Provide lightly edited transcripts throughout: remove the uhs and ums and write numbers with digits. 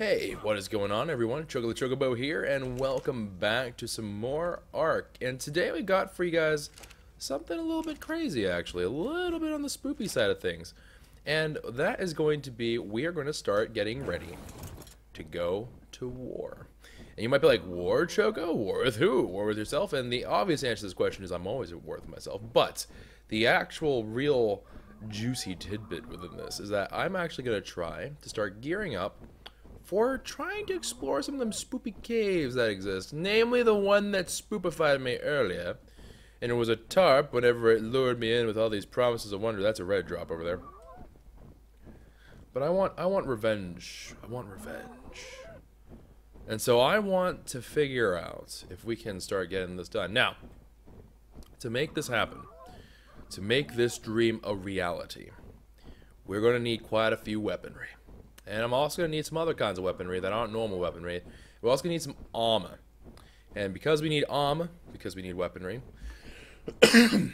Hey, what is going on, everyone? Choco the Chocobo here, and welcome back to some more ARK. And today we got for you guys something a little bit crazy, actually. A little bit on the spoopy side of things. And that is going to be, we are going to start getting ready to go to war. And you might be like, war, Choco? War with who? War with yourself? And the obvious answer to this question is I'm always at war with myself. But the actual, real, juicy tidbit within this is that I'm actually going to try to start gearing up for trying to explore some of them spoopy caves that exist, namely the one that spoopified me earlier. And it was a tarp whenever it lured me in with all these promises of wonder. That's a red drop over there. But I want revenge. I want revenge. And so I want to figure out if we can start getting this done. Now, to make this happen, to make this dream a reality, we're going to need quite a few weaponry. And I'm also going to need some other kinds of weaponry that aren't normal weaponry. We're also going to need some armor. And because we need armor, because we need weaponry, we're going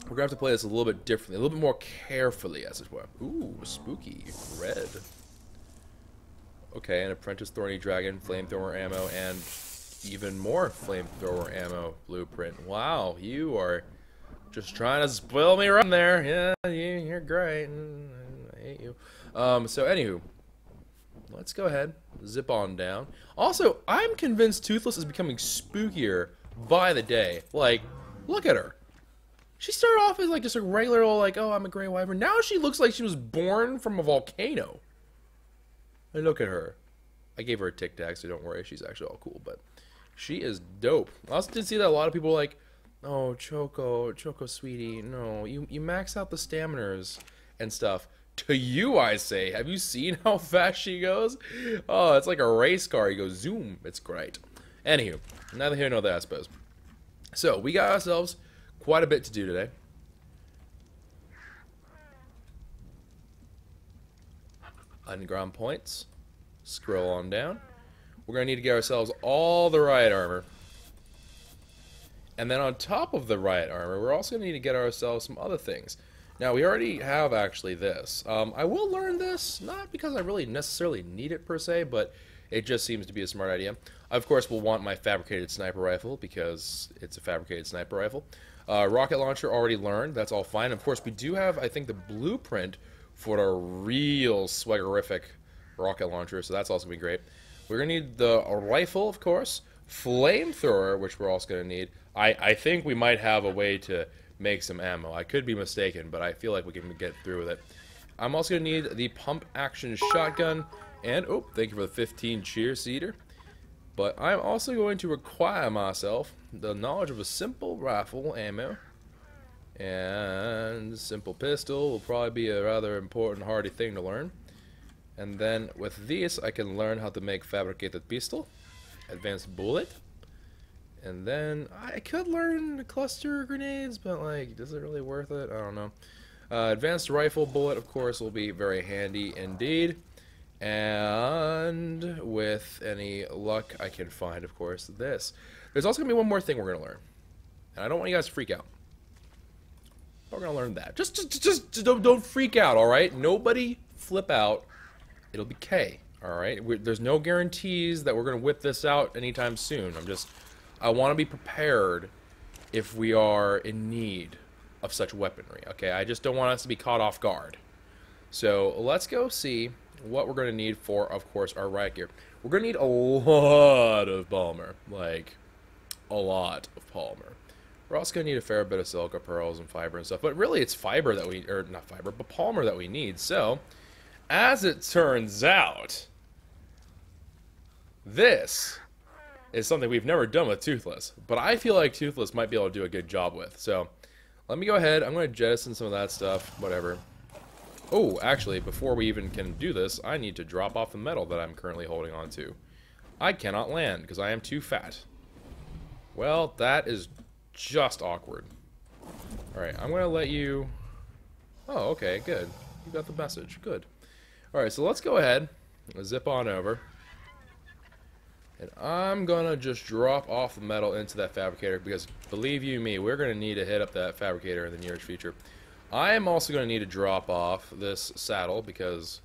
to have to play this a little bit differently, a little bit more carefully, as it were. Ooh, spooky. Red. Okay, an Apprentice Thorny Dragon, Flamethrower ammo, and even more Flamethrower ammo blueprint. Wow, you are just trying to spoil me right there. Yeah, you're great. I hate you. So anywho, let's go ahead, zip on down. Also, I'm convinced Toothless is becoming spookier by the day. Like, look at her. She started off as like just a regular old like, oh, I'm a gray wyvern. Now she looks like she was born from a volcano. And look at her. I gave her a tic tac, so don't worry, she's actually all cool, but she is dope. I also did see that a lot of people were like, oh, Choco sweetie, no, you max out the staminers and stuff. To you, I say, have you seen how fast she goes? Oh, it's like a race car. You go zoom. It's great. Anywho, neither here nor there, I suppose. So, we got ourselves quite a bit to do today. Underground points. Scroll on down. We're going to need to get ourselves all the riot armor. And then on top of the riot armor, we're also going to need to get ourselves some other things. Now, we already have actually this. I will learn this, not because I really necessarily need it per se, but it just seems to be a smart idea. Of course, we'll want my fabricated sniper rifle, because it's a fabricated sniper rifle. Rocket launcher already learned, that's all fine. Of course, we do have, I think, the blueprint for a real swaggerific rocket launcher, so that's also going to be great. We're going to need the rifle, of course, flamethrower, which we're also going to need. I think we might have a way to make some ammo. I could be mistaken, but I feel like we can get through with it. I'm also going to need the pump action shotgun, and, oh, thank you for the 15 cheer seeder. But I'm also going to require myself the knowledge of a simple rifle ammo, and simple pistol will probably be a rather important, hardy thing to learn. And then with these, I can learn how to make fabricated pistol, advanced bullet, and then I could learn cluster grenades, but like, is it really worth it? I don't know. Advanced rifle bullet, of course, will be very handy indeed. And with any luck, I can find, of course, this. There's also going to be one more thing we're going to learn. And I don't want you guys to freak out. We're going to learn that. Just don't freak out, alright? Nobody flip out. It'll be K, alright? There's no guarantees that we're going to whip this out anytime soon. I want to be prepared if we are in need of such weaponry, okay? I just don't want us to be caught off guard. So, let's go see what we're going to need for, of course, our riot gear. We're going to need a lot of polymer. Like, a lot of polymer. We're also going to need a fair bit of silica pearls and fiber and stuff. But really, it's fiber that we, or not fiber, but polymer that we need. So, as it turns out, this is something we've never done with Toothless, but I feel like Toothless might be able to do a good job with. So, let me go ahead. I'm going to jettison some of that stuff, whatever. Oh, actually, before we even can do this, I need to drop off the metal that I'm currently holding on to. I cannot land because I am too fat. Well, that is just awkward. Alright, I'm going to let you... Oh, okay, good. You got the message. Good. Alright, so let's go ahead and zip on over. And I'm going to just drop off the metal into that fabricator because, believe you me, we're going to need to hit up that fabricator in the nearest future. I am also going to need to drop off this saddle because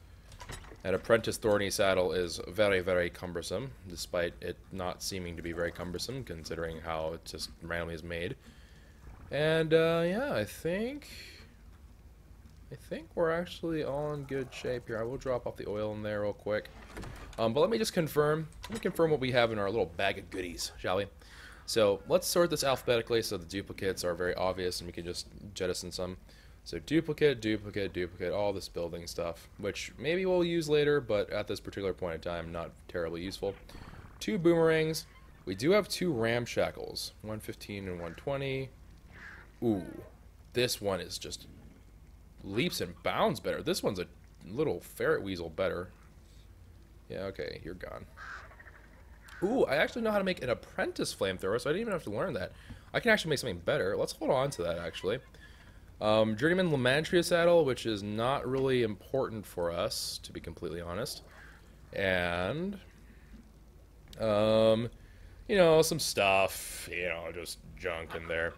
An apprentice thorny saddle is very, very cumbersome, despite it not seeming to be very cumbersome, considering how it just randomly is made. And, yeah, I think we're actually all in good shape here. I will drop off the oil in there real quick. But let me just confirm. Let me confirm what we have in our little bag of goodies, shall we? So let's sort this alphabetically so the duplicates are very obvious and we can just jettison some. So duplicate, duplicate, duplicate, all this building stuff, which maybe we'll use later, but at this particular point in time, not terribly useful. 2 boomerangs. We do have 2 ramshackles, 115 and 120. Ooh, this one is just leaps and bounds better. This one's a little ferret weasel better. Yeah, okay, you're gone. Ooh, I actually know how to make an apprentice flamethrower, so I didn't even have to learn that. I can actually make something better. Let's hold on to that, actually. Journeyman Lamantria saddle, which is not really important for us, to be completely honest. And, you know, some stuff, you know, just junk in there.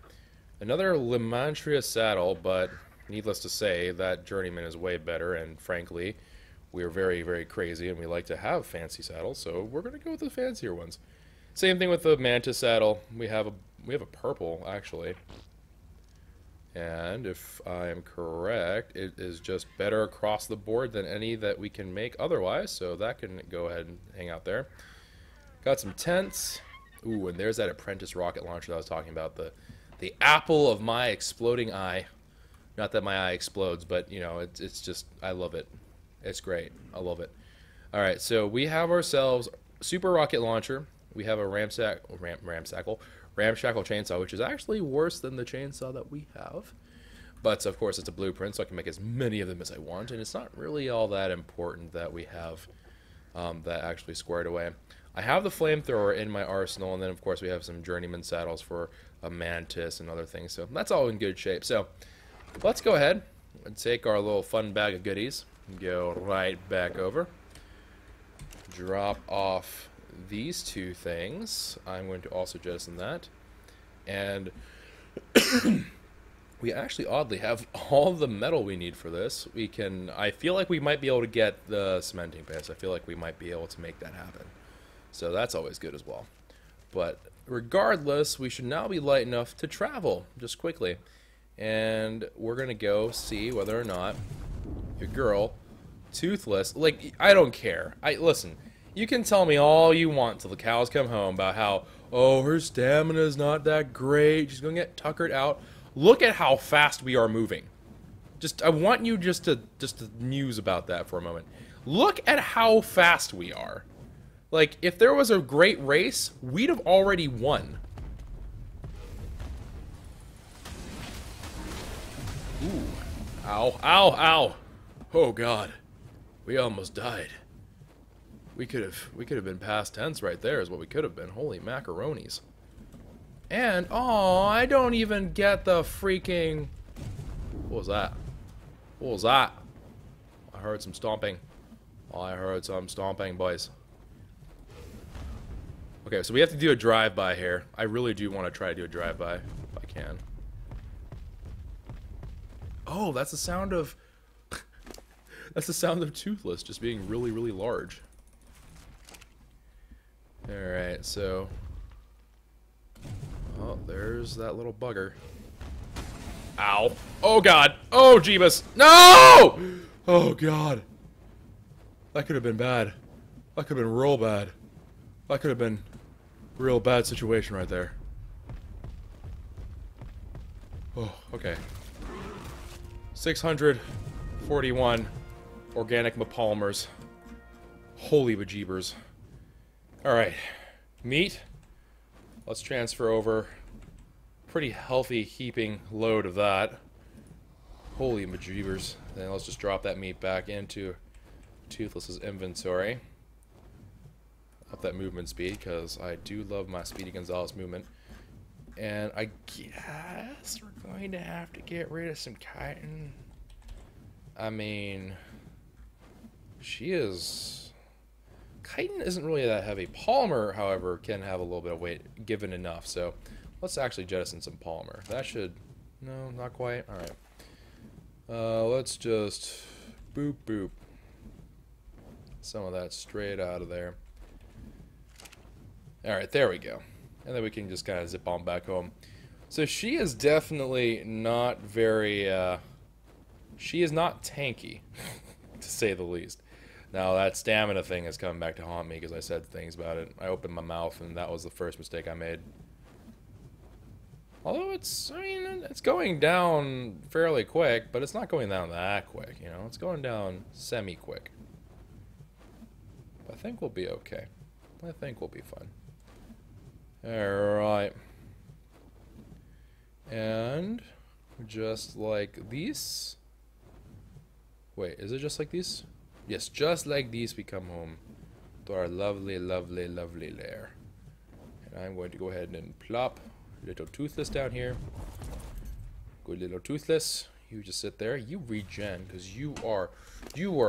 Another Lamantria saddle, but needless to say, that Journeyman is way better, and frankly, we're very, very crazy, and we like to have fancy saddles, so we're going to go with the fancier ones. Same thing with the Mantis saddle. We have a purple, actually. And if I am correct, it is just better across the board than any that we can make otherwise, so that can go ahead and hang out there. Got some tents. Ooh, and there's that apprentice rocket launcher that I was talking about, the apple of my exploding eye. Not that my eye explodes, but, you know, it's just, I love it. It's great. I love it. Alright, so we have ourselves super rocket launcher. We have a ramshackle chainsaw, which is actually worse than the chainsaw that we have. But, of course, it's a blueprint, so I can make as many of them as I want, and it's not really all that important that we have that actually squared away. I have the flamethrower in my arsenal, and then, of course, we have some journeyman saddles for a mantis and other things, so that's all in good shape. So, let's go ahead and take our little fun bag of goodies and go right back over. Drop off these 2 things. I'm going to also jettison that. And we actually oddly have all the metal we need for this. We can, I feel like we might be able to get the cementing paste. I feel like we might be able to make that happen. So that's always good as well. But regardless, we should now be light enough to travel just quickly. And we're going to go see whether or not your girl, Toothless, like, I don't care. Listen, you can tell me all you want till the cows come home about how, oh, her stamina's not that great, she's going to get tuckered out. Look at how fast we are moving. I want you just to muse about that for a moment. Look at how fast we are. Like, if there was a great race, we'd have already won. Ooh. Ow, ow, ow. Oh, God. We almost died. We could have been past tense right there is what we could have been. Holy macaronis. And, oh, I don't even get the freaking... What was that? What was that? I heard some stomping. Oh, I heard some stomping, boys. Okay, so we have to do a drive-by here. I really do want to try to do a drive-by, if I can. Oh, that's the sound of... that's the sound of Toothless just being really, really large. Alright, so... oh, there's that little bugger. Ow. Oh, God. Oh, Jeebus. No! Oh, God. That could have been bad. That could have been real bad. That could have been a real bad situation right there. Oh, okay. 641 organic mapalmers. Holy bejeebers. Alright. Meat. Let's transfer over. Pretty healthy heaping load of that. Holy bejeebers. Then let's just drop that meat back into Toothless's inventory. Up that movement speed, because I do love my Speedy Gonzales movement. And I guess we're going to have to get rid of some chitin. I mean, she is... chitin isn't really that heavy. Polymer, however, can have a little bit of weight given enough. So let's actually jettison some polymer. That should... no, not quite. Alright. Let's just... boop, boop. some of that straight out of there. Alright, there we go. And then we can just kind of zip on back home. So she is definitely not very, she is not tanky, to say the least. Now, that stamina thing is coming back to haunt me because I said things about it. I opened my mouth, and that was the first mistake I made. Although it's, I mean, it's going down fairly quick, but it's not going down that quick, you know? It's going down semi-quick. I think we'll be okay. I think we'll be fine. Alright. And just like these. Wait, is it just like these? Yes, just like these we come home to our lovely, lovely, lovely lair. And I'm going to go ahead and plop little Toothless down here. Good little Toothless. You just sit there. You regen because you are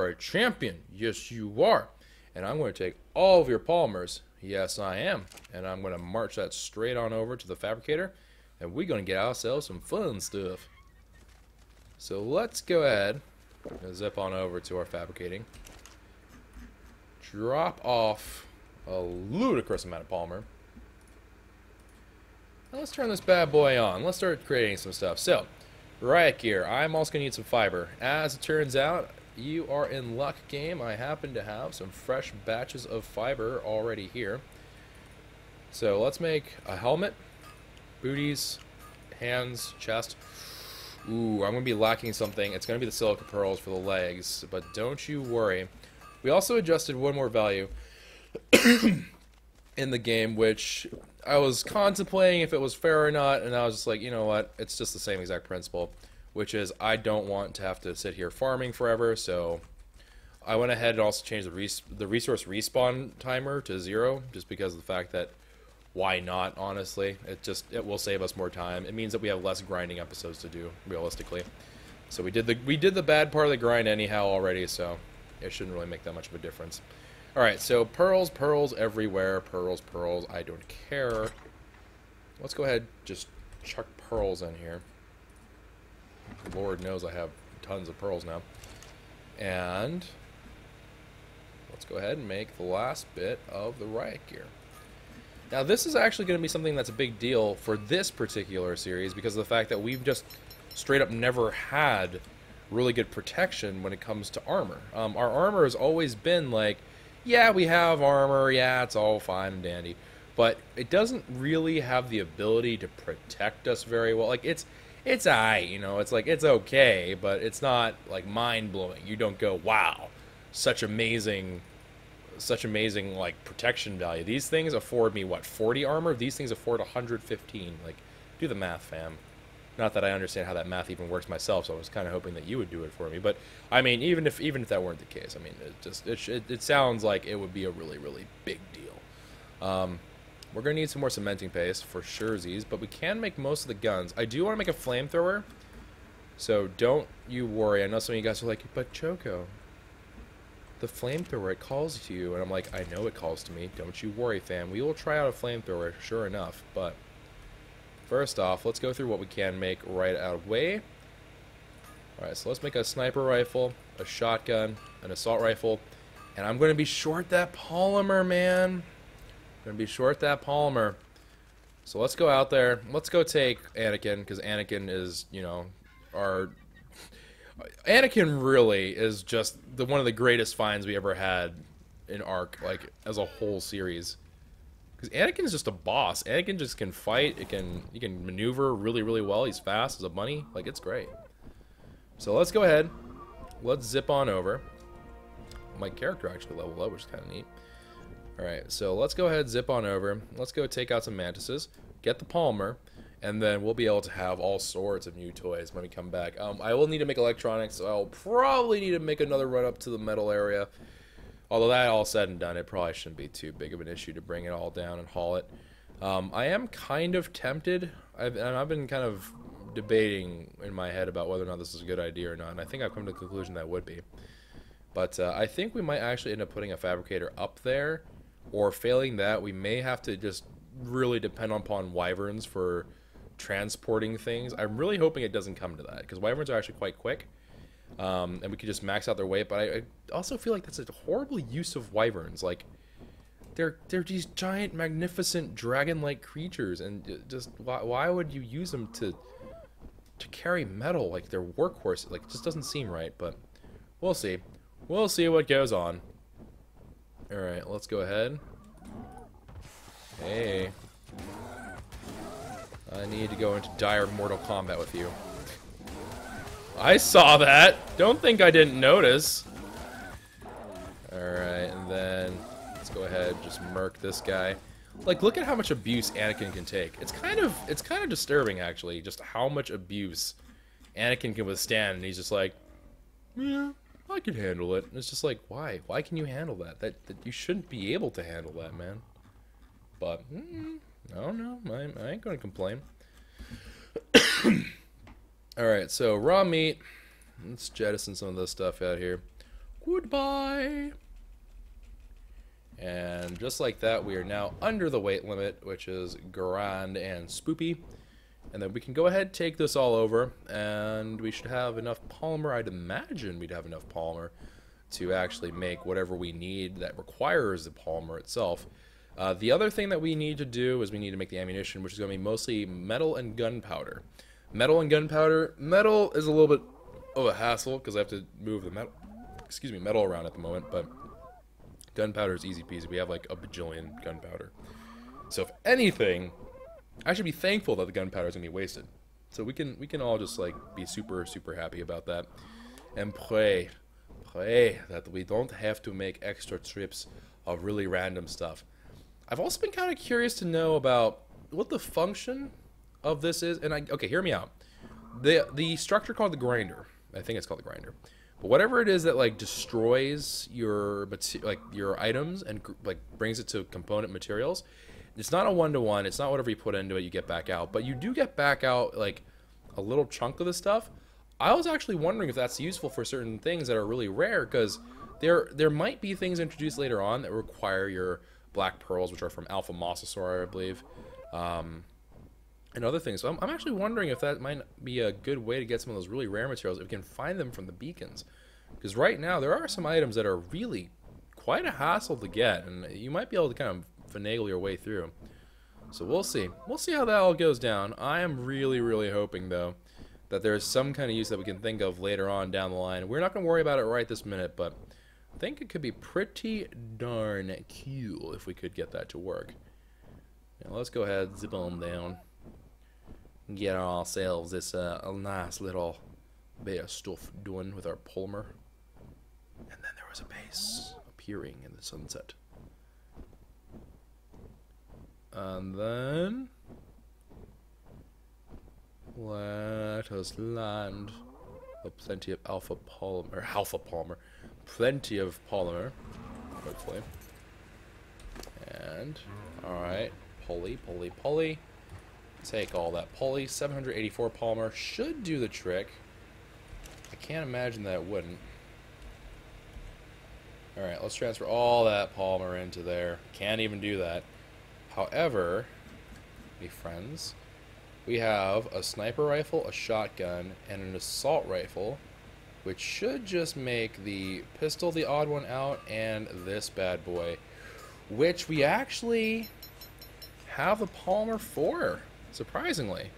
a champion. Yes, you are. And I'm going to take all of your polymers. Yes, I am. And I'm going to march that straight on over to the fabricator. And we're going to get ourselves some fun stuff. So let's go ahead and zip on over to our fabricating. Drop off a ludicrous amount of polymer. Now let's turn this bad boy on. Let's start creating some stuff. So, riot gear. I'm also going to need some fiber. As it turns out, you are in luck, game. I happen to have some fresh batches of fiber already here. So let's make a helmet, booties, hands, chest. Ooh, I'm going to be lacking something. It's going to be the silica pearls for the legs, but don't you worry. We also adjusted one more value in the game, which I was contemplating if it was fair or not, and I was just like, you know what, it's just the same exact principle, which is I don't want to have to sit here farming forever, so I went ahead and also changed the resource respawn timer to 0, just because of the fact that why not, honestly. It will save us more time. It means that we have less grinding episodes to do, realistically. So we did the bad part of the grind anyhow already, so it shouldn't really make that much of a difference. Alright, so pearls everywhere. Pearls, I don't care. Let's go ahead, just chuck pearls in here. Lord knows I have tons of pearls now. And let's go ahead and make the last bit of the riot gear. Now this is actually going to be something that's a big deal for this particular series because of the fact that we've just straight up never had really good protection when it comes to armor. Our armor has always been like, yeah, we have armor, yeah, it's all fine and dandy, but it doesn't really have the ability to protect us very well. Like, it's aight, you know, it's like, it's okay, but it's not, like, mind-blowing. You don't go, wow, such amazing, like, protection value. These things afford me, what, 40 armor? These things afford 115. Like, do the math, fam. Not that I understand how that math even works myself, so I was kind of hoping that you would do it for me. But I mean, even if that weren't the case, I mean, it sounds like it would be a really, really big deal. We're gonna need some more cementing paste for surezies, but we can make most of the guns. I do want to make a flamethrower, so don't you worry. I know some of you guys are like, but Choco, the flamethrower, it calls to you, and I'm like, I know it calls to me. Don't you worry, fam. We will try out a flamethrower, sure enough, but first off, let's go through what we can make right out of way. Alright, so let's make a sniper rifle, a shotgun, an assault rifle, and I'm going to be short that polymer, man. I'm going to be short that polymer. So let's go out there. Let's go take Anakin, because Anakin is, you know, Anakin really is just one of the greatest finds we ever had in ARK, like, as a whole series. Because Anakin's just a boss. Anakin just can fight. He can maneuver really, really well. He's fast as a bunny. Like, it's great. So let's go ahead. Let's zip on over. My character actually leveled up, which is kind of neat. Alright, so let's go ahead, zip on over. Let's go take out some mantises, get the polymer, and then we'll be able to have all sorts of new toys when we come back. I will need to make electronics, so I'll probably need to make another run up to the metal area. Although that all said and done, it probably shouldn't be too big of an issue to bring it all down and haul it. I am kind of tempted. I've been kind of debating in my head about whether or not this is a good idea or not, and I think I've come to the conclusion that it would be. But I think we might actually end up putting a fabricator up there, or failing that, we may have to just really depend upon wyverns for transporting things. I'm really hoping it doesn't come to that, because wyverns are actually quite quick. And we could just max out their weight. But I also feel like that's a horrible use of wyverns. Like, they're these giant, magnificent, dragon-like creatures, and just why would you use them to carry metal like they're workhorses? Like, it just doesn't seem right. But we'll see. We'll see what goes on. All right, let's go ahead. Hey, I need to go into dire mortal combat with you. I saw that. Don't think I didn't notice. All right, and then let's go ahead, just murk this guy. Like, look at how much abuse Anakin can take. It's kind of disturbing, actually, just how much abuse Anakin can withstand. And he's just like, yeah, I can handle it. And it's just like, why? Why can you handle that? That you shouldn't be able to handle that, man. But no, I ain't gonna complain. All right, so raw meat. Let's jettison some of this stuff out here. Goodbye. And just like that, we are now under the weight limit, which is grand and spoopy. And then we can go ahead, take this all over, and we should have enough polymer. I'd imagine we'd have enough polymer to actually make whatever we need that requires the polymer itself. The other thing that we need to do is we need to make the ammunition, which is going to be mostly metal and gunpowder. Metal and gunpowder. Metal is a little bit of a hassle because I have to move the metal around at the moment, but gunpowder is easy peasy. We have like a bajillion gunpowder. So if anything, I should be thankful that the gunpowder is going to be wasted. So we can all just like be super happy about that, and pray that we don't have to make extra trips of really random stuff. I've also been kind of curious to know about what the function of this is, and okay, hear me out. The structure called the grinder, I think it's called the grinder, but whatever it is that like destroys your items and like brings it to component materials, it's not a one-to-one. It's not whatever you put into it you get back out, but you do get back out like a little chunk of the stuff. I was actually wondering if that's useful for certain things that are really rare, because there might be things introduced later on that require your black pearls, which are from Alpha Mosasaur, I believe. And other things. So I'm actually wondering if that might be a good way to get some of those really rare materials, if we can find them from the beacons. Because right now, there are some items that are really quite a hassle to get, and you might be able to kind of finagle your way through. So we'll see. We'll see how that all goes down. I am really hoping, though, that there's some kind of use that we can think of later on down the line. We're not going to worry about it right this minute, but I think it could be pretty darn cool if we could get that to work. Now let's go ahead, zip on down. Get ourselves this a nice little bit of stuff doing with our polymer. And then there was a base appearing in the sunset. And then let us land with plenty of alpha polymer, plenty of polymer, hopefully. And alright, poly. Take all that poly. 784 polymer should do the trick. I can't imagine that it wouldn't. Alright, let's transfer all that polymer into there. Can't even do that. However, me friends, we have a sniper rifle, a shotgun, and an assault rifle, which should just make the pistol the odd one out, and this bad boy, which we actually have the polymer for. Surprisingly.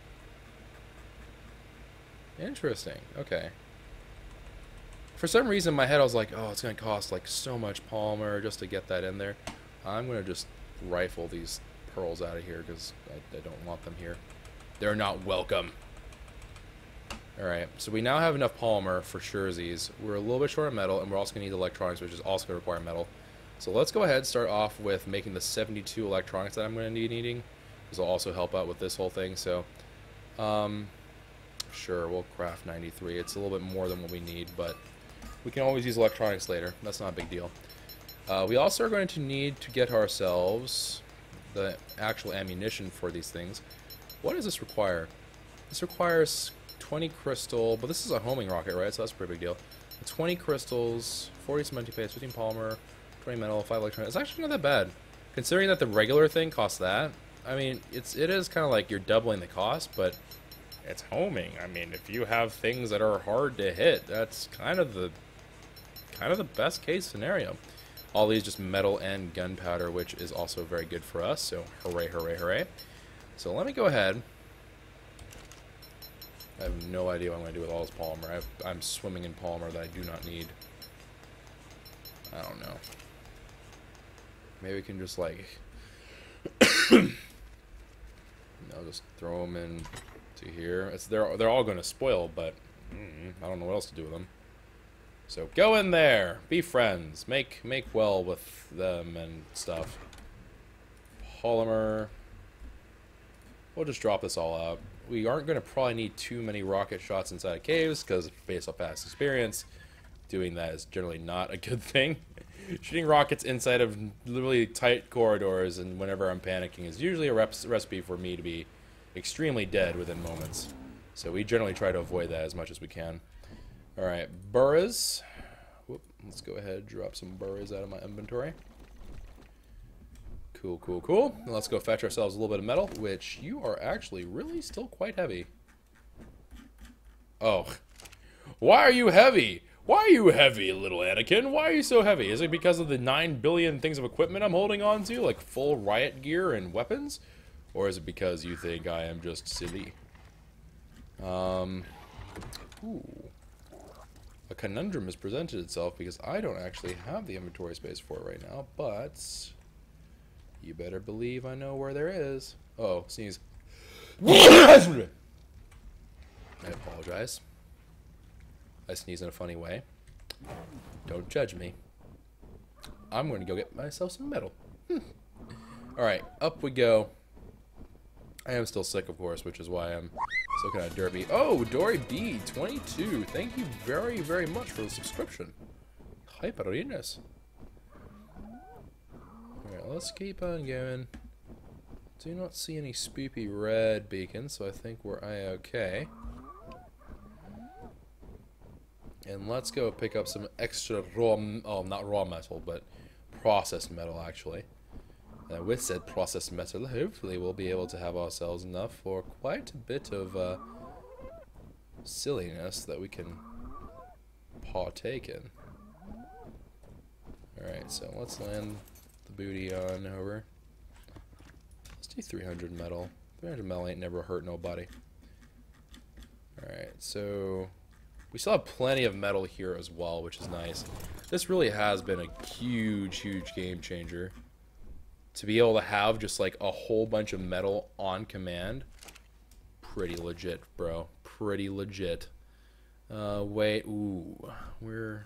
Interesting. Okay. For some reason in my head I was like, oh, it's going to cost like so much polymer just to get that in there. I'm going to just rifle these pearls out of here because I don't want them here. They're not welcome. Alright, so we now have enough polymer for surezies. We're a little bit short of metal, and we're also going to need electronics, which is also going to require metal. So let's go ahead and start off with making the 72 electronics that I'm going to be needing. This will also help out with this whole thing. So, sure, we'll craft 93. It's a little bit more than what we need, but we can always use electronics later. That's not a big deal. We also are going to need to get ourselves the actual ammunition for these things. What does this require? This requires 20 crystal, but this is a homing rocket, right? So that's a pretty big deal. 20 crystals, 40 cementing paste, 15 polymer, 20 metal, 5 electronics. It's actually not that bad, considering that the regular thing costs that. I mean, it is kind of like you're doubling the cost, but It's homing. I mean, if you have things that are hard to hit, that's kind of the best case scenario. All these just metal and gunpowder, which is also very good for us. So hooray, hooray, hooray. So let me go ahead. I have no idea what I'm going to do with all this polymer. I'm swimming in polymer that I do not need. I don't know. Maybe we can just like, just throw them in to here. They're all going to spoil, but I don't know what else to do with them. So go in there, be friends, make well with them and stuff. Polymer. We'll just drop this all out. We aren't going to probably need too many rocket shots inside of caves, because based off past experience, doing that is generally not a good thing. Shooting rockets inside of literally tight corridors and whenever I'm panicking is usually a recipe for me to be extremely dead within moments. So we generally try to avoid that as much as we can. Alright, burras. Whoop, let's go ahead and drop some burras out of my inventory. Cool, cool, cool. Now let's go fetch ourselves a little bit of metal, which you are actually really still quite heavy. Oh. Why are you heavy? Why are you heavy, little Anakin? Why are you so heavy? Is it because of the 9 billion things of equipment I'm holding on to, like full riot gear and weapons? Or is it because you think I am just silly? Ooh. A conundrum has presented itself because I don't actually have the inventory space for it right now, but you better believe I know where there is. Oh, sneeze. I apologize. I sneeze in a funny way. Don't judge me. I'm going to go get myself some metal. Alright, up we go. I am still sick, of course, which is why I'm still kind of derpy. Oh, Dory B, 22. Thank you very, very much for the subscription. Hyperiness. Alright, let's keep on going. Do not see any spoopy red beacons, so I think we're okay. And let's go pick up some extra raw, not raw metal, but processed metal, actually. And with said processed metal, hopefully we'll be able to have ourselves enough for quite a bit of silliness that we can partake in. Alright, so let's land the booty on over. Let's do 300 metal. 300 metal ain't never hurt nobody. Alright, so we still have plenty of metal here as well, which is nice. This really has been a huge, huge game changer. To be able to have just like a whole bunch of metal on command. Pretty legit, bro. Pretty legit. Wait, ooh. We're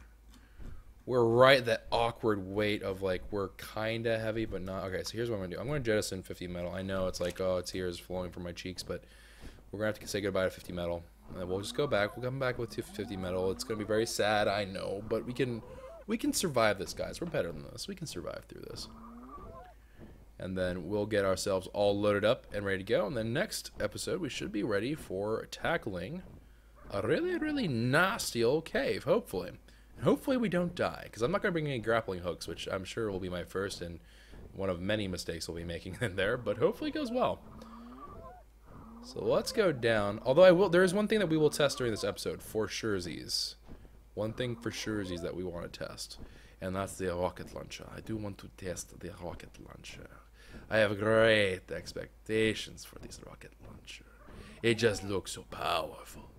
right that awkward weight of like we're kinda heavy but not. Okay, so here's what I'm gonna do. I'm gonna jettison 50 metal. I know it's like, oh, tears flowing from my cheeks, but we're gonna have to say goodbye to 50 metal. And we'll just go back. We'll come back with 50 metal. It's gonna be very sad, I know, but we can survive this, guys. We're better than this. We can survive through this. And then we'll get ourselves all loaded up and ready to go. And then next episode, we should be ready for tackling a really, really nasty old cave, hopefully. And hopefully we don't die, because I'm not going to bring any grappling hooks, which I'm sure will be my first and one of many mistakes we'll be making in there, but hopefully it goes well. So let's go down. Although there is one thing that we will test during this episode, for surezies. One thing for surezies that we want to test, and that's the rocket launcher. I do want to test the rocket launcher. I have great expectations for this rocket launcher. It just looks so powerful.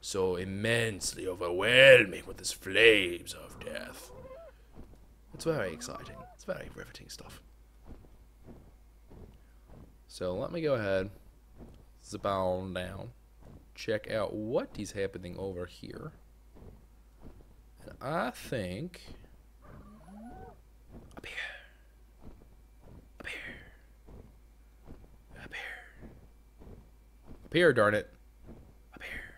So immensely overwhelming with its flames of death. It's very exciting. It's very riveting stuff. So let me go ahead, zip on down, check out what is happening over here. And I think up here. Up here, darn it. Up here.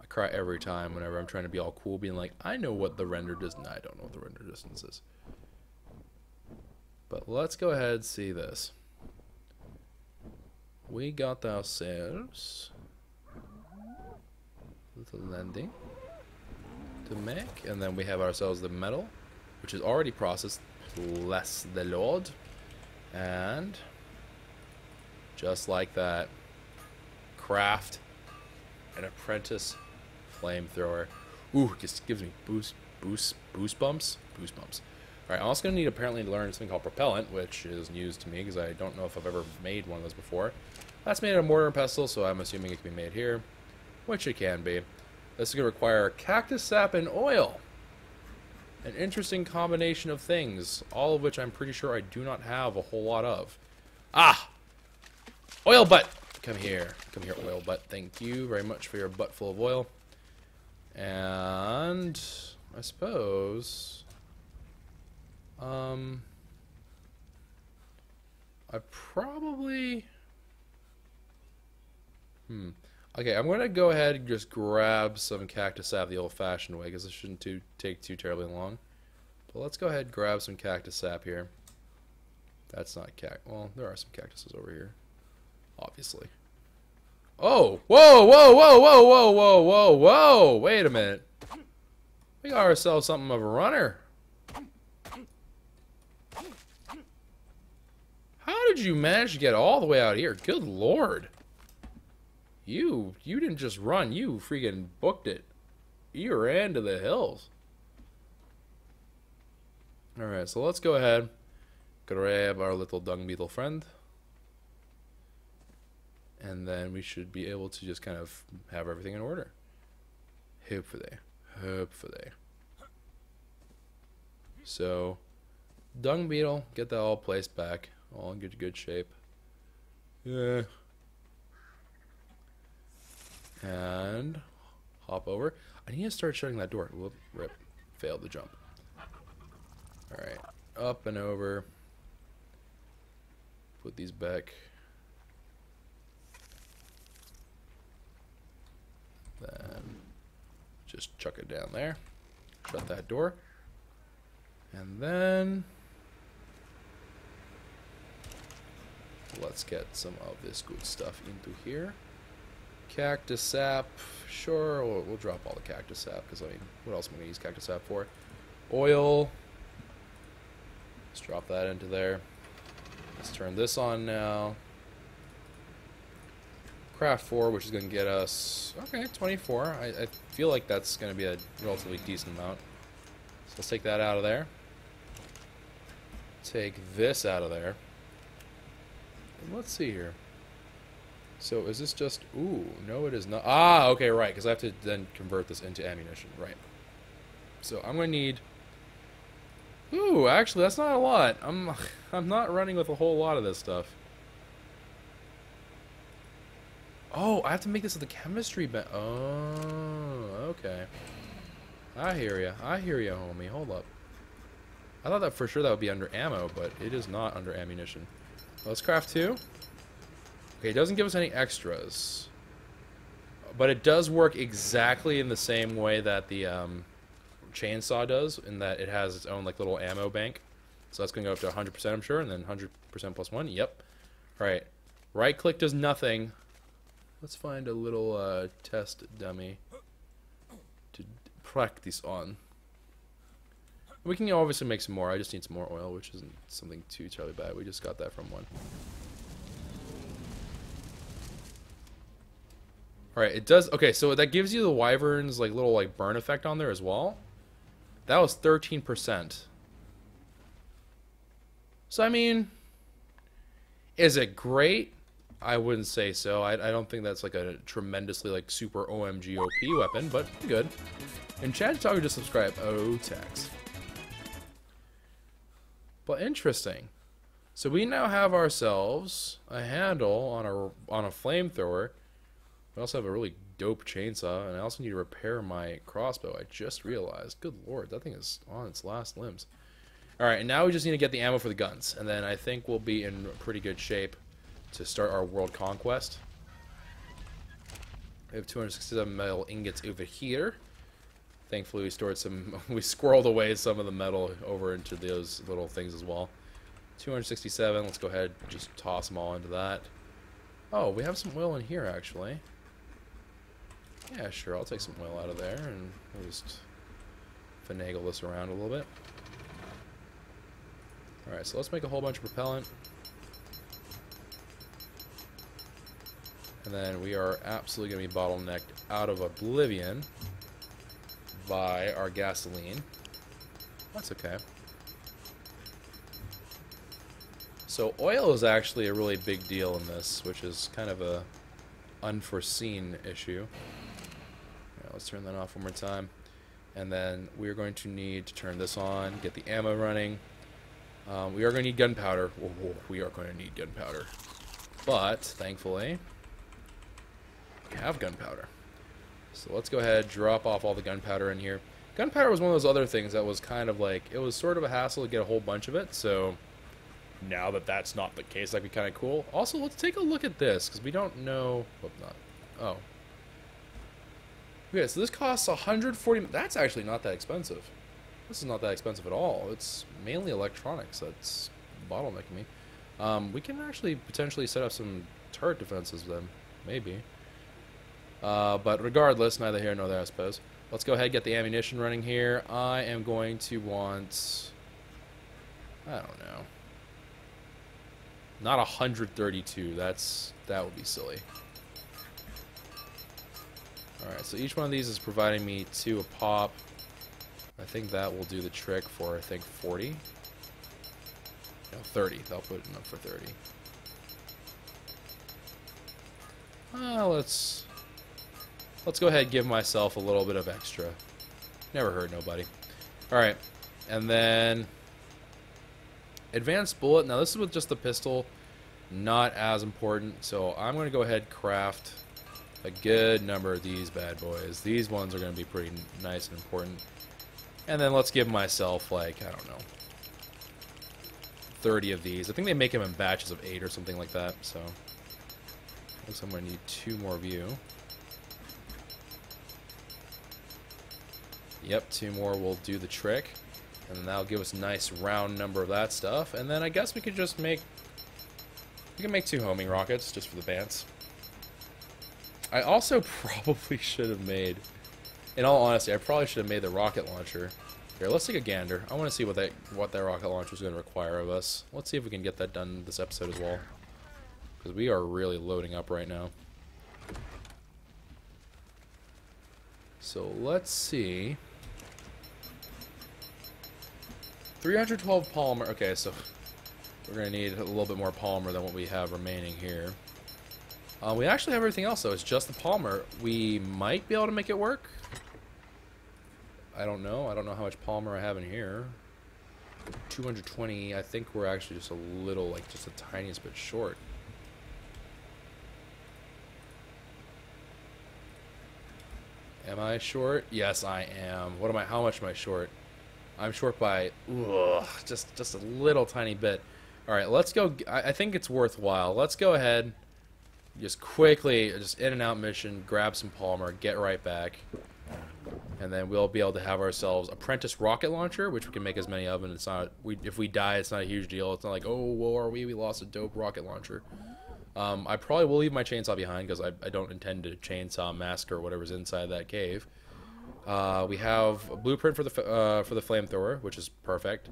I cry every time whenever I'm trying to be all cool, being like, I know what the render distance. I don't know what the render distance is. But let's go ahead and see this. We got ourselves a little landing to make, and then we have ourselves the metal, which is already processed. Bless the Lord. And just like that, craft an apprentice flamethrower. Ooh, just gives me boost bumps. All right, I'm also gonna need apparently to learn something called propellant, which is news to me because I don't know if I've ever made one of those before. That's made out of mortar and pestle, so I'm assuming it can be made here, which it can be. This is gonna require cactus sap and oil. An interesting combination of things, all of which I'm pretty sure I do not have a whole lot of. Ah! Oil butt! Come here, oil butt. Thank you very much for your butt full of oil. And I suppose I probably okay, I'm gonna go ahead and just grab some cactus sap the old-fashioned way because it shouldn't take too terribly long. But let's go ahead and grab some cactus sap here. That's not well, there are some cactuses over here. Obviously. Oh! Whoa! Whoa! Whoa! Whoa! Whoa! Whoa! Whoa! Whoa! Wait a minute. We got ourselves something of a runner. How did you manage to get all the way out here? Good lord. You didn't just run. You freaking booked it. You ran to the hills. Alright, so let's go ahead. Grab our little dung beetle friend. And then we should be able to just kind of have everything in order. Hopefully. So, dung beetle, get that all placed back. All in good shape. Yeah. And hop over. I need to start shutting that door. Whoop, rip. Failed the jump. Alright. Up and over. Put these back. Then just chuck it down there. Shut that door. And then let's get some of this good stuff into here. Cactus sap. Sure, we'll drop all the cactus sap because, I mean, what else am I going to use cactus sap for? Oil. Let's drop that into there. Let's turn this on now. Craft 4, which is going to get us, okay, 24. I feel like that's going to be a relatively decent amount. So let's take that out of there. Take this out of there. And let's see here. So is this just, ooh, no it is not. Ah, okay, right, because I have to then convert this into ammunition, right. So I'm going to need, ooh, actually that's not a lot. I'm not running with a whole lot of this stuff. Oh, I have to make this with the chemistry oh, okay. I hear ya, homie. Hold up. I thought that for sure that would be under ammo, but it is not under ammunition. Let's craft 2. Okay, it doesn't give us any extras. But it does work exactly in the same way that the chainsaw does, in that it has its own like little ammo bank. So that's going to go up to 100%, I'm sure, and then 100% plus 1. Yep. Alright. Right click does nothing. Let's find a little test dummy to practice on. We can obviously make some more. I just need some more oil, which isn't something too terribly bad. We just got that from one. Alright, it does. Okay, so that gives you the wyvern's like little like burn effect on there as well. That was 13%. So I mean, is it great? I wouldn't say so. I don't think that's like a tremendously like super OMG OP weapon, but good. And Chad Talker just subscribe. Oh, tax. But interesting. So we now have ourselves a handle on a flamethrower. We also have a really dope chainsaw, and I also need to repair my crossbow. I just realized. Good lord, that thing is on its last limbs. Alright, and now we just need to get the ammo for the guns, and then I think we'll be in pretty good shape to start our world conquest. We have 267 metal ingots over here. Thankfully we stored some, we squirreled away some of the metal over into those little things as well. 267, let's go ahead and just toss them all into that. Oh, we have some oil in here actually. Yeah, sure, I'll take some oil out of there and we'll just finagle this around a little bit. Alright, so let's make a whole bunch of propellant. And then we are absolutely going to be bottlenecked out of oblivion by our gasoline. That's okay. So oil is actually a really big deal in this, which is kind of a unforeseen issue. Yeah, let's turn that off one more time. And then we're going to need to turn this on, get the ammo running. We are going to need gunpowder. Whoa, we are going to need gunpowder. But, thankfully, we have gunpowder. So let's go ahead, drop off all the gunpowder in here. Gunpowder was one of those other things that was kind of like, it was sort of a hassle to get a whole bunch of it, so now that that's not the case, that'd be kind of cool. Also, let's take a look at this, because we don't know... Whoop, not. Oh. Okay, so this costs 140... That's actually not that expensive. This is not that expensive at all. It's mainly electronics that's bottlenecking me. We can actually potentially set up some turret defenses then. Maybe. But regardless, neither here nor there, I suppose. Let's go ahead and get the ammunition running here. I am going to want... I don't know. Not 132. That would be silly. Alright, so each one of these is providing me 2 a pop. I think that will do the trick for, I think, 40. No, 30. They'll put enough for 30. Let's go ahead and give myself a little bit of extra. Never hurt nobody. Alright, and then advanced bullet. Now this is with just the pistol, not as important, so I'm going to go ahead and craft a good number of these bad boys. These ones are going to be pretty nice and important. And then let's give myself, like, I don't know, 30 of these. I think they make them in batches of 8 or something like that, so looks like I'm going to need 2 more of you. Yep, 2 more will do the trick. And then that'll give us a nice round number of that stuff. And then I guess we could just make... We can make 2 homing rockets, just for the bands. I also probably should have made... In all honesty, I probably should have made the rocket launcher. Here, let's take a gander. I want to see what that rocket launcher is going to require of us. Let's see if we can get that done this episode as well. Because we are really loading up right now. So let's see... 312 polymer. Okay, so we're going to need a little bit more polymer than what we have remaining here. We actually have everything else, though. It's just the polymer. We might be able to make it work. I don't know. I don't know how much polymer I have in here. 220. I think we're actually just a little, like, just the tiniest bit short. Am I short? Yes, I am. What am I? How much am I short? I'm short by just a little tiny bit. All right, let's go. I think it's worthwhile. Let's go ahead, just quickly, just in and out mission, grab some polymer, get right back, and then we'll be able to have ourselves apprentice rocket launcher, which we can make as many of. And it's not. If we die, it's not a huge deal. It's not like, oh, where are we? We lost a dope rocket launcher. I probably will leave my chainsaw behind because I don't intend to chainsaw massacre whatever's inside that cave. We have a blueprint for the flamethrower, which is perfect.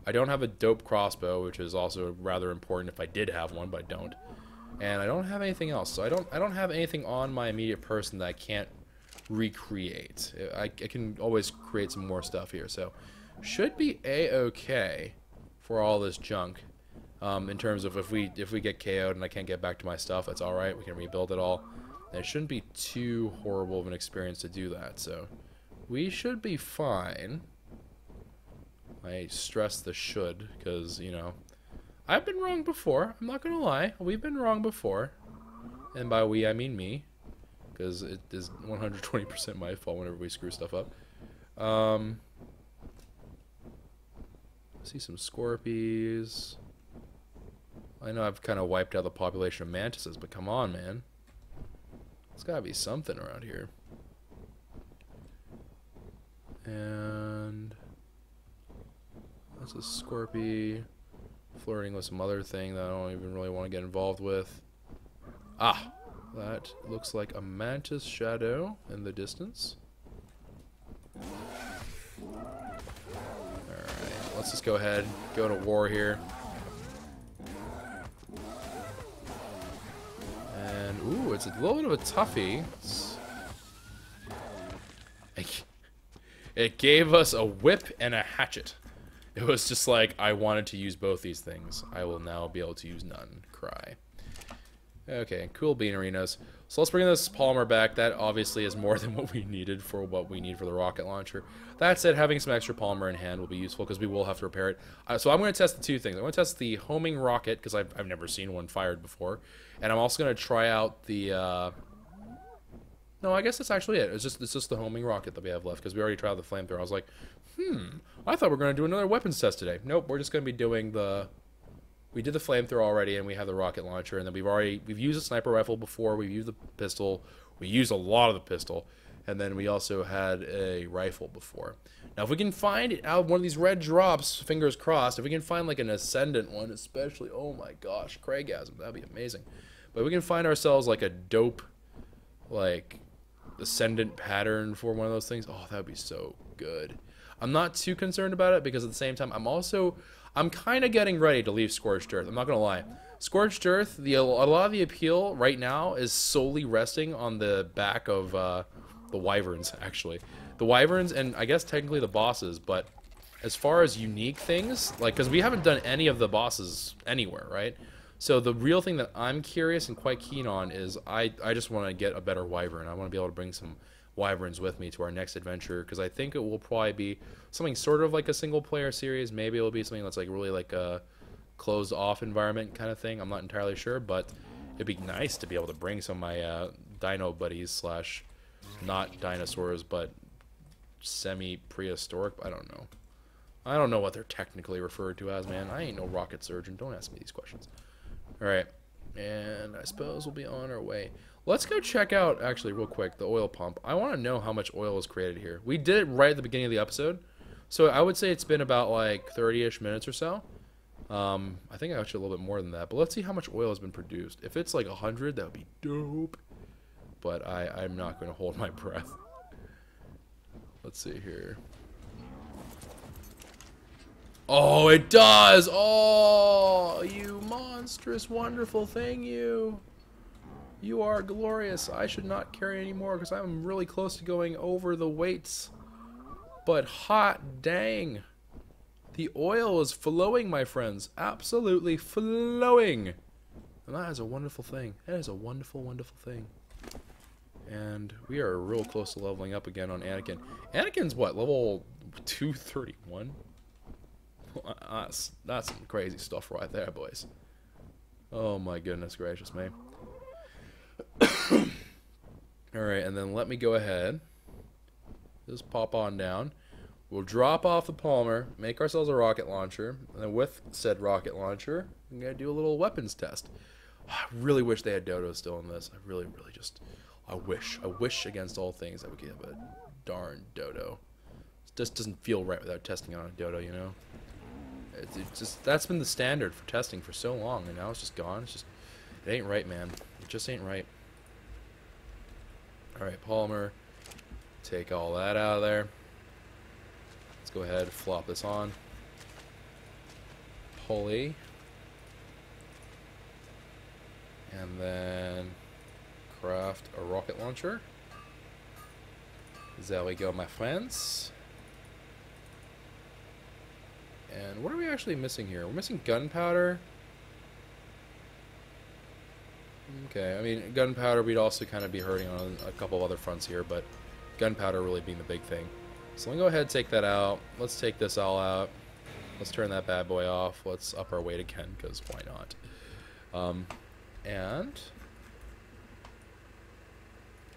I don't have a dope crossbow, which is also rather important if I did have one, but I don't. And I don't have anything else, so I don't have anything on my immediate person that I can't recreate. I can always create some more stuff here, so should be a-okay for all this junk. In terms of if we get KO'd and I can't get back to my stuff, that's all right. We can rebuild it all. And it shouldn't be too horrible of an experience to do that, so we should be fine. I stress the should, because, you know, I've been wrong before. I'm not gonna lie. We've been wrong before. And by we, I mean me. Because it is 120% my fault whenever we screw stuff up. See some Scorpies. I know I've kind of wiped out the population of mantises, but come on, man. There's gotta be something around here. And that's a Scorpy flirting with some other thing that I don't even really want to get involved with. Ah, that looks like a mantis shadow in the distance. Alright, let's just go ahead, go to war here. And ooh, it's a little bit of a toughie. It gave us a whip and a hatchet. It was just like, I wanted to use both these things. I will now be able to use none. Cry. Okay, cool bean arenas. So let's bring this polymer back. That obviously is more than what we needed for what we need for the rocket launcher. That said, having some extra polymer in hand will be useful because we will have to repair it. So I'm going to test the two things. I'm going to test the homing rocket because I've never seen one fired before. And I'm also going to try out the... No, I guess that's actually it. It's just the homing rocket that we have left because we already tried the flamethrower. I was like, I thought we were going to do another weapons test today. Nope, we're just going to be doing the... We did the flamethrower already, and we have the rocket launcher, and then we've used a sniper rifle before. We've used the pistol. We used a lot of the pistol, and then we also had a rifle before. Now, if we can find it out of one of these red drops, fingers crossed, if we can find like an ascendant one, especially, oh my gosh, Craigasm, that'd be amazing. But if we can find ourselves like a dope, like ascendant pattern for one of those things, oh, that'd be so good. I'm not too concerned about it because at the same time, I'm kind of getting ready to leave Scorched Earth. I'm not going to lie. Scorched Earth, a lot of the appeal right now is solely resting on the back of the wyverns, actually. The wyverns and I guess technically the bosses, but as far as unique things, like, because we haven't done any of the bosses anywhere, right? So the real thing that I'm curious and quite keen on is I just want to get a better wyvern. I want to be able to bring some wyverns with me to our next adventure because I think it will probably be something sort of like a single player series. Maybe it'll be something that's like really like a closed off environment kind of thing. I'm not entirely sure, but it'd be nice to be able to bring some of my dino buddies slash not dinosaurs but semi prehistoric. I don't know what they're technically referred to as, man. I ain't no rocket surgeon. Don't ask me these questions. All right, and I suppose we'll be on our way. Let's go check out, actually, real quick, the oil pump. I want to know how much oil is created here. We did it right at the beginning of the episode, so I would say it's been about, like, 30-ish minutes or so. I think actually a little bit more than that, but let's see how much oil has been produced. If it's, like, 100, that would be dope, but I'm not going to hold my breath. Let's see here. Oh, it does! Oh, you monstrous, wonderful thing, you. You are glorious. I should not carry any more because I'm really close to going over the weights. But hot dang. The oil is flowing, my friends. Absolutely flowing. And that is a wonderful thing. That is a wonderful, wonderful thing. And we are real close to leveling up again on Anakin. Anakin's what? Level 231? That's some crazy stuff right there, boys. Oh my goodness gracious me. Alright, and then let me go ahead. Just pop on down. We'll drop off the polymer, make ourselves a rocket launcher, and then with said rocket launcher, I'm going to do a little weapons test. I really wish they had dodo still in this. I really just... I wish against all things that we could have a darn dodo. It just doesn't feel right without testing on a dodo, you know? It's just, that's been the standard for testing for so long, and now it's just gone. It's just, it ain't right, man. It just ain't right. Alright, polymer. Take all that out of there. Let's go ahead and flop this on. Pulley. And then craft a rocket launcher. There we go, my friends. And what are we actually missing here? We're missing gunpowder. Okay, I mean, gunpowder we'd also kind of be hurting on a couple of other fronts here, but gunpowder really being the big thing. So let me go ahead and take that out. Let's take this all out. Let's turn that bad boy off. Let's up our weight again, because why not? And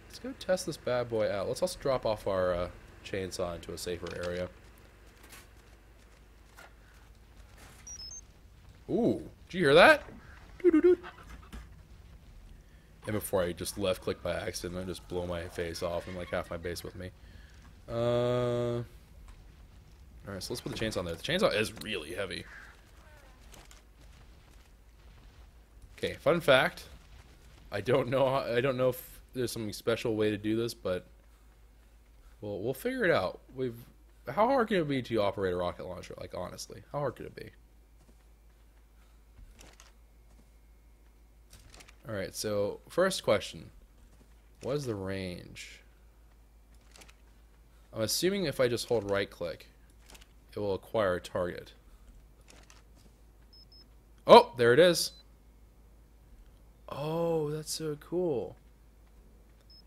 let's go test this bad boy out. Let's also drop off our chainsaw into a safer area. Ooh, did you hear that? Doo-doo-doo. And before I just left click by accident and just blow my face off and like half my base with me. Alright, so let's put the chainsaw on there. The chainsaw is really heavy. Okay, fun fact. I don't know if there's some special way to do this, but we'll figure it out. How hard can it be to operate a rocket launcher? Like, honestly, how hard could it be? Alright, so first question. What is the range? I'm assuming if I just hold right click, it will acquire a target. Oh, there it is. Oh, that's so cool.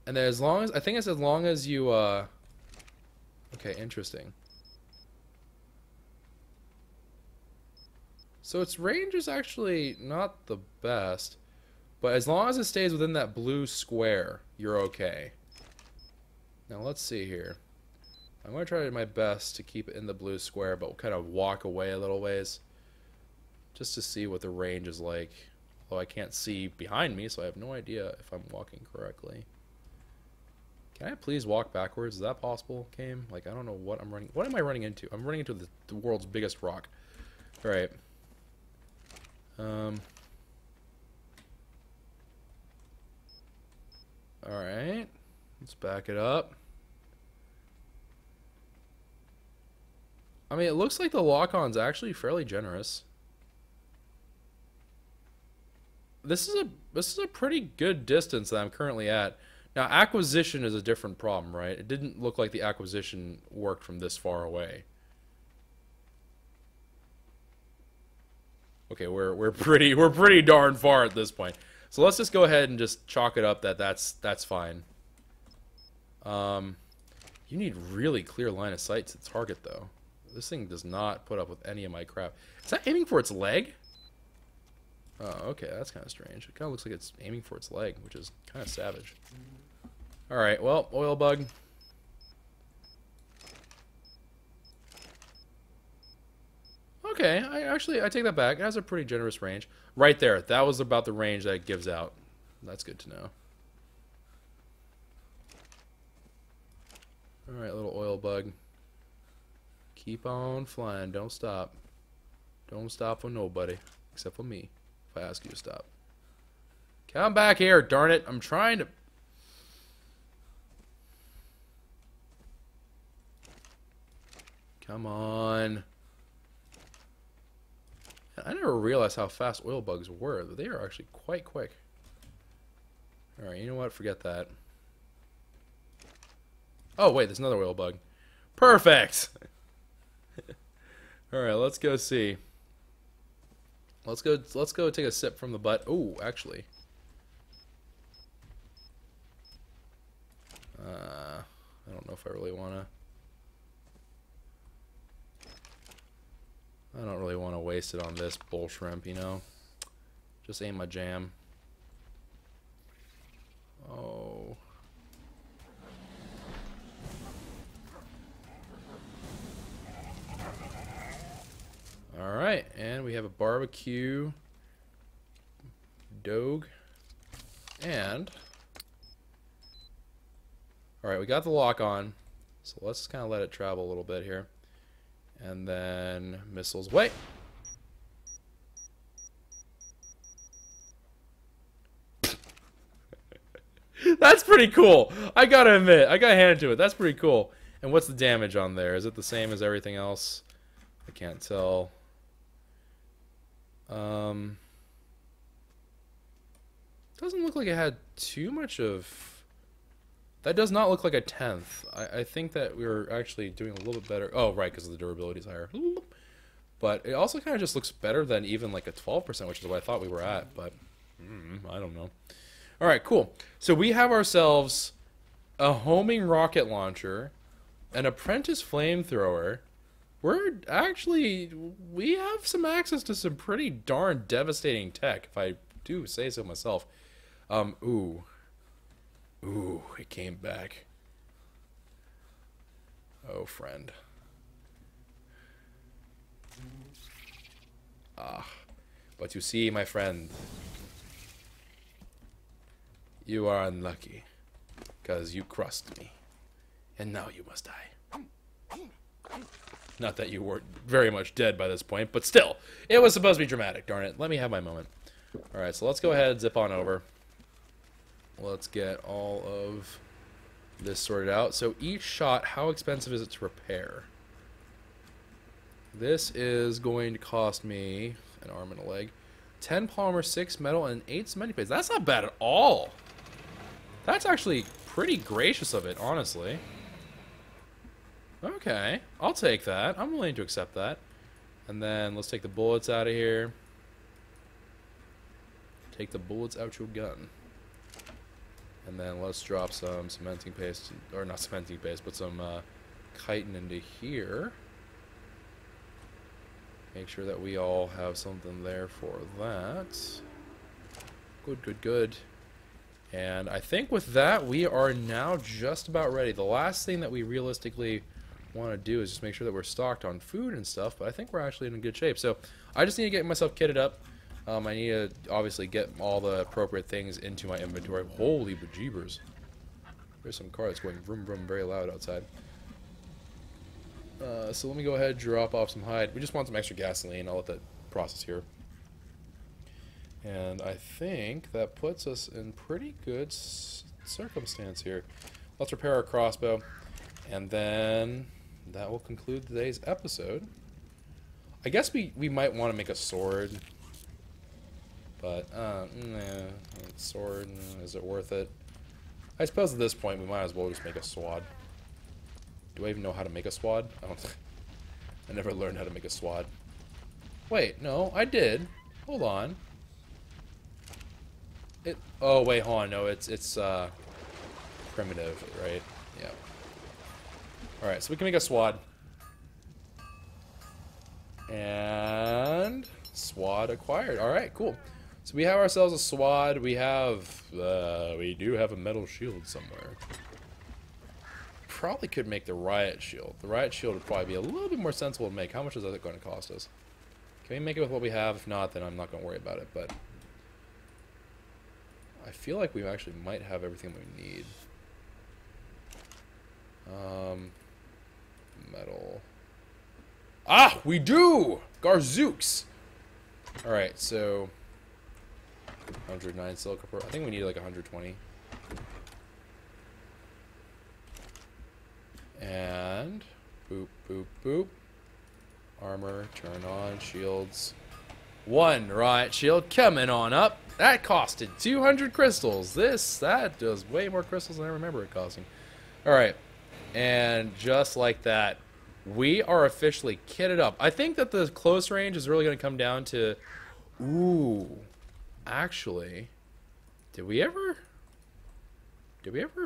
And then as long as, I think it's as long as you, okay, interesting. So its range is actually not the best, but as long as it stays within that blue square, you're okay. Now let's see here. I'm going to try my best to keep it in the blue square, but we'll kind of walk away a little ways just to see what the range is like. Although I can't see behind me, so I have no idea if I'm walking correctly. Can I please walk backwards? Is that possible, game? Like, I don't know what I'm running. What am I running into? I'm running into the world's biggest rock. Alright. Alright. Let's back it up. I mean, it looks like the lock-on's actually fairly generous. This is a pretty good distance that I'm currently at. Now, acquisition is a different problem, right? It didn't look like the acquisition worked from this far away. Okay, we're pretty darn far at this point. So let's just go ahead and just chalk it up that that's fine. You need really clear line of sight to target though. This thing does not put up with any of my crap. Is that aiming for its leg? Oh, okay, that's kind of strange. It kind of looks like it's aiming for its leg, which is kind of savage. Alright, well, oil bug. Okay, I take that back. It has a pretty generous range. Right there, that was about the range that it gives out. That's good to know. Alright, little oil bug. Keep on flying, don't stop. Don't stop for nobody, except for me, if I ask you to stop. Come back here, darn it. I'm trying to... Come on. I never realized how fast oil bugs were. They are actually quite quick. Alright, you know what? Forget that. Oh, wait, there's another oil bug. Perfect! Alright, let's go see. Let's go take a sip from the butt. Oh, actually. I don't know if I really wanna... I don't really want to waste it on this bull shrimp, you know? Just ain't my jam. Oh. Alright, and we have a barbecue dog. And... Alright, we got the lock on. So let's just kind of let it travel a little bit here. And then missiles. Wait! That's pretty cool. I gotta admit, I gotta hand it to it. That's pretty cool. And what's the damage on there? Is it the same as everything else? I can't tell. Doesn't look like it had too much of... That does not look like a 10th. I think that we were actually doing a little bit better. Oh, right, because the durability is higher. But it also kind of just looks better than even like a 12%, which is what I thought we were at. But I don't know. All right, cool. So we have ourselves a homing rocket launcher, an apprentice flamethrower. We have some access to some pretty darn devastating tech, if I do say so myself. Ooh, it came back. Oh, friend. Ah, but you see, my friend, you are unlucky, because you crossed me, and now you must die. Not that you were very much dead by this point, but still, it was supposed to be dramatic, darn it. Let me have my moment. Alright, so let's go ahead and zip on over. Let's get all of this sorted out. So each shot, how expensive is it to repair? This is going to cost me an arm and a leg. 10 polymer, 6 metal, and 8 cementing paste. That's not bad at all. That's actually pretty gracious of it, honestly. Okay, I'll take that. I'm willing to accept that. And then let's take the bullets out of here. Take the bullets out your gun. And then let's drop some cementing paste, or not cementing paste, but some chitin into here. Make sure that we all have something there for that. Good, good, good. And I think with that, we are now just about ready. The last thing that we realistically want to do is just make sure that we're stocked on food and stuff, but I think we're actually in good shape. So I just need to get myself kitted up. I need to obviously get all the appropriate things into my inventory. Holy bejeebers. There's some car that's going vroom vroom very loud outside. So let me go ahead and drop off some hide. We just want some extra gasoline. I'll let that process here. And I think that puts us in pretty good circumstance here. Let's repair our crossbow. And then that will conclude today's episode. I guess we might want to make a sword. But, nah, sword, is it worth it? I suppose at this point we might as well just make a swad. Do I even know how to make a swad? I never learned how to make a swad. Wait, no, I did. Hold on. Oh, wait, hold on. No, it's primitive, right? Yeah. Alright, so we can make a swad. And swad acquired. Alright, cool. So we have ourselves a swad. We do have a metal shield somewhere. Probably could make the riot shield. The riot shield would probably be a little bit more sensible to make. How much is that going to cost us? Can we make it with what we have? If not, then I'm not going to worry about it. But I feel like we actually might have everything we need. Metal. Ah, we do! Garzooks! Alright, so 109 silica per. I think we need like 120. And boop, boop, boop. Armor, turn on, shields. One riot shield coming on up. That costed 200 crystals. That does way more crystals than I remember it costing. Alright. And just like that, we are officially kitted up. I think that the close range is really going to come down to... Ooh. Actually, did we ever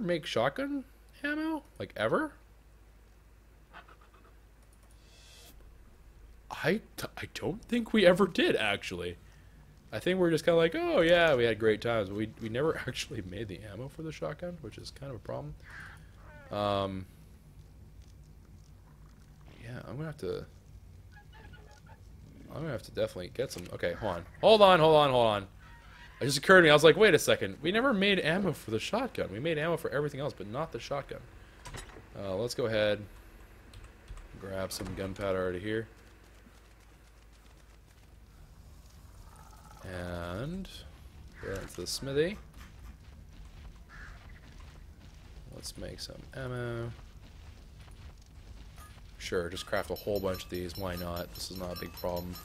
make shotgun ammo? Like, ever? I don't think we ever did, actually. I think we're just kind of like, oh yeah, we had great times, but we never actually made the ammo for the shotgun, which is kind of a problem. Yeah, I'm gonna have to definitely get some. Okay, hold on. It just occurred to me, I was like, wait a second, we never made ammo for the shotgun. We made ammo for everything else, but not the shotgun. Let's go ahead, grab some gunpowder out of here. And go into the smithy. Let's make some ammo. Sure, just craft a whole bunch of these. Why not? This is not a big problem.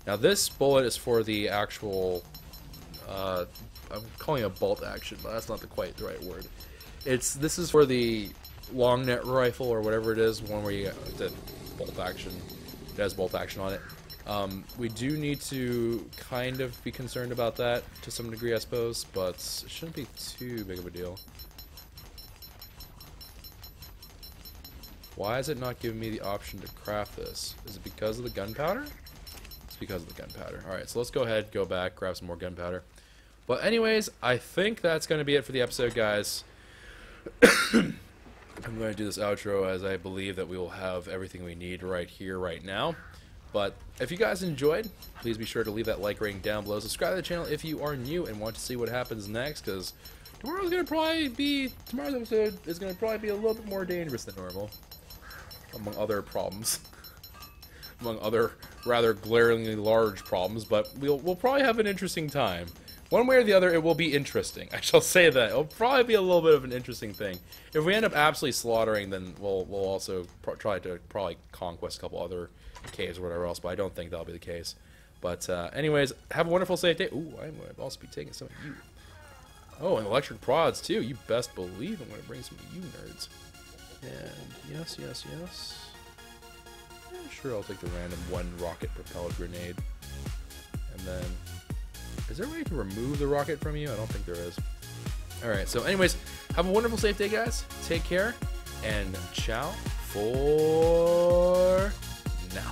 Now this bullet is for the actual... I'm calling it a bolt action, but that's not quite the right word. This is for the long net rifle or whatever it is, one where you get the bolt action. It has bolt action on it. We do need to kind of be concerned about that to some degree, I suppose, but it shouldn't be too big of a deal. Why is it not giving me the option to craft this? Is it because of the gunpowder? It's because of the gunpowder. Alright, so let's go ahead, go back, grab some more gunpowder. But anyways, I think that's going to be it for the episode, guys. I'm going to do this outro as I believe that we will have everything we need right here, right now. But if you guys enjoyed, please be sure to leave that like rating down below. Subscribe to the channel if you are new and want to see what happens next, because tomorrow's episode is going to probably be a little bit more dangerous than normal. Among other problems. Among other rather glaringly large problems, but we'll probably have an interesting time. One way or the other, it will be interesting. I shall say that. It'll probably be a little bit of an interesting thing. If we end up absolutely slaughtering, then we'll also try to conquest a couple other caves or whatever else, but I don't think that'll be the case. But anyways, have a wonderful, safe day. Ooh, I'm going to also be taking some of you. Oh, and electric prods, too. You best believe I'm going to bring some of you nerds. And yes, yes, yes. Yeah, sure, I'll take the random one rocket propelled grenade. And then, is there a way to remove the rocket from you? I don't think there is. Alright, so anyways, have a wonderful, safe day, guys. Take care, and ciao for now.